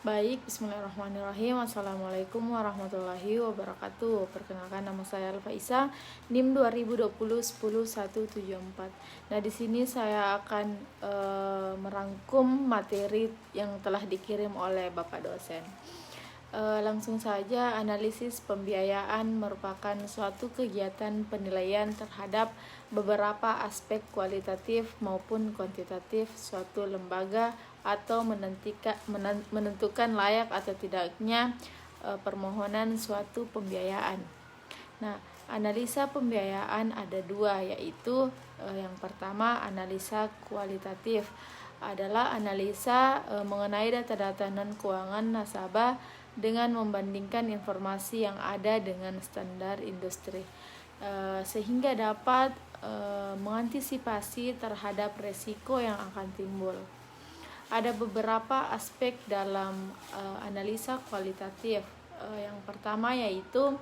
Baik, bismillahirrahmanirrahim. Assalamualaikum warahmatullahi wabarakatuh. Perkenalkan, nama saya Alfa Isa, NIM 2020 10 174. Nah, di sini saya akan merangkum materi yang telah dikirim oleh Bapak dosen. Langsung saja, analisis pembiayaan merupakan suatu kegiatan penilaian terhadap beberapa aspek kualitatif maupun kuantitatif suatu lembaga atau menentukan layak atau tidaknya permohonan suatu pembiayaan. Nah, analisa pembiayaan ada dua, yaitu yang pertama analisa kualitatif adalah analisa mengenai data-data non keuangan nasabah dengan membandingkan informasi yang ada dengan standar industri, sehingga dapat mengantisipasi terhadap resiko yang akan timbul. Ada beberapa aspek dalam analisa kualitatif. Yang pertama yaitu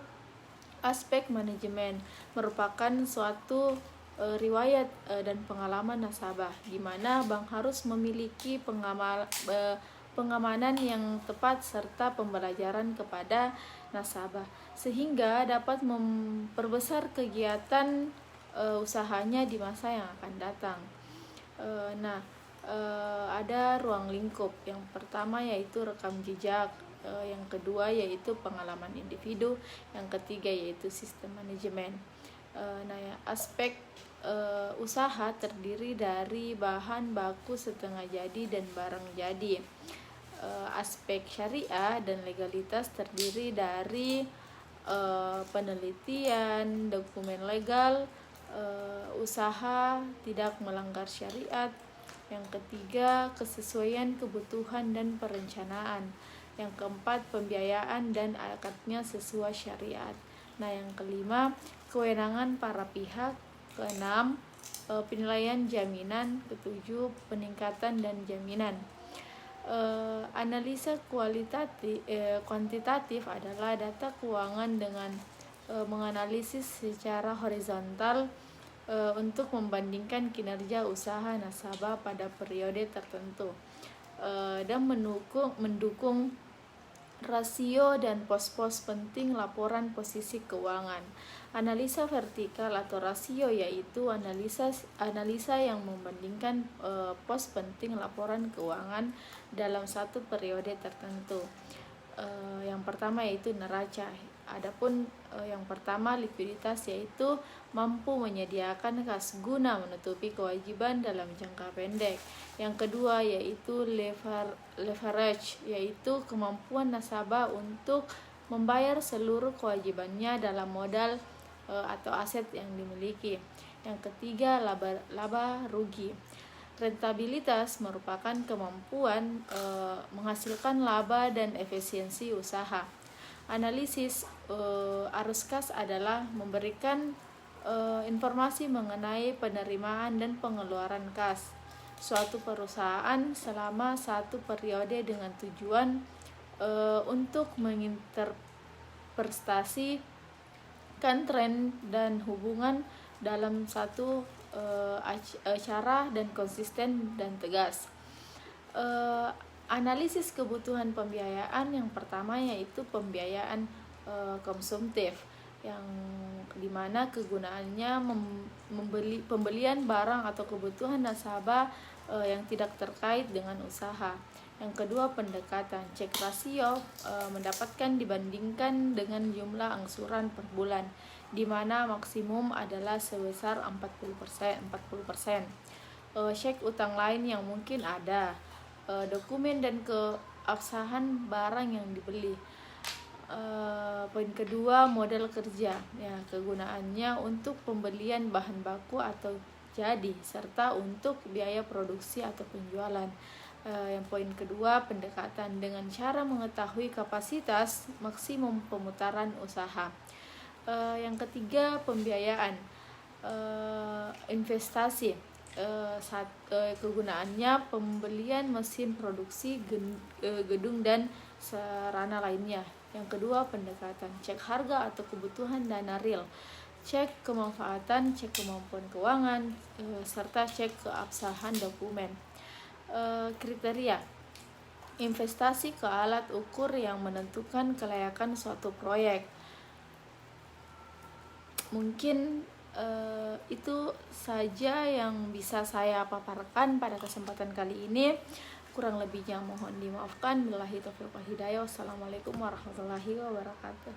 aspek manajemen, merupakan suatu riwayat dan pengalaman nasabah, di mana bank harus memiliki pengamanan yang tepat serta pembelajaran kepada nasabah, sehingga dapat memperbesar kegiatan usahanya di masa yang akan datang. Ada ruang lingkup. Yang pertama yaitu rekam jejak, yang kedua yaitu pengalaman individu, yang ketiga yaitu sistem manajemen. Aspek usaha terdiri dari bahan baku setengah jadi dan barang jadi. Aspek syariah dan legalitas terdiri dari penelitian, dokumen legal, usaha tidak melanggar syariat. Yang ketiga, kesesuaian kebutuhan dan perencanaan. Yang keempat, pembiayaan dan akadnya sesuai syariat. Yang kelima, kewenangan para pihak. Keenam, penilaian jaminan. Ketujuh, peningkatan dan jaminan. Analisa kuantitatif adalah data keuangan dengan menganalisis secara horizontal untuk membandingkan kinerja usaha nasabah pada periode tertentu dan mendukung rasio dan pos-pos penting laporan posisi keuangan. Analisa vertikal atau rasio yaitu analisa yang membandingkan pos penting laporan keuangan dalam satu periode tertentu. Yang pertama yaitu neraca. Adapun yang pertama likuiditas, yaitu mampu menyediakan kas guna menutupi kewajiban dalam jangka pendek. Yang kedua yaitu leverage, yaitu kemampuan nasabah untuk membayar seluruh kewajibannya dalam modal atau aset yang dimiliki. Yang ketiga laba rugi. Rentabilitas merupakan kemampuan menghasilkan laba dan efisiensi usaha. Analisis arus kas adalah memberikan informasi mengenai penerimaan dan pengeluaran kas suatu perusahaan selama satu periode dengan tujuan untuk menginterpretasikan tren dan hubungan dalam satu cara dan konsisten dan tegas. Analisis kebutuhan pembiayaan yang pertama yaitu pembiayaan konsumtif, yang dimana kegunaannya pembelian barang atau kebutuhan nasabah yang tidak terkait dengan usaha. Yang kedua, pendekatan cek rasio mendapatkan dibandingkan dengan jumlah angsuran per bulan, di mana maksimum adalah sebesar 40%. Cek utang lain yang mungkin ada, dokumen dan keabsahan barang yang dibeli. Poin kedua, modal kerja, ya, kegunaannya untuk pembelian bahan baku atau jadi serta untuk biaya produksi atau penjualan. Yang poin kedua, pendekatan dengan cara mengetahui kapasitas maksimum pemutaran usaha. Yang ketiga, pembiayaan investasi. Kegunaannya pembelian mesin produksi, gedung dan sarana lainnya. Yang kedua, pendekatan cek harga atau kebutuhan dana real, cek kemanfaatan, cek kemampuan keuangan, serta cek keabsahan dokumen. Kriteria investasi ke alat ukur yang menentukan kelayakan suatu proyek. Mungkin itu saja yang bisa saya paparkan pada kesempatan kali ini. Kurang lebihnya mohon dimaafkan. Billahi taufiq wal hidayah. Wassalamualaikum warahmatullahi wabarakatuh.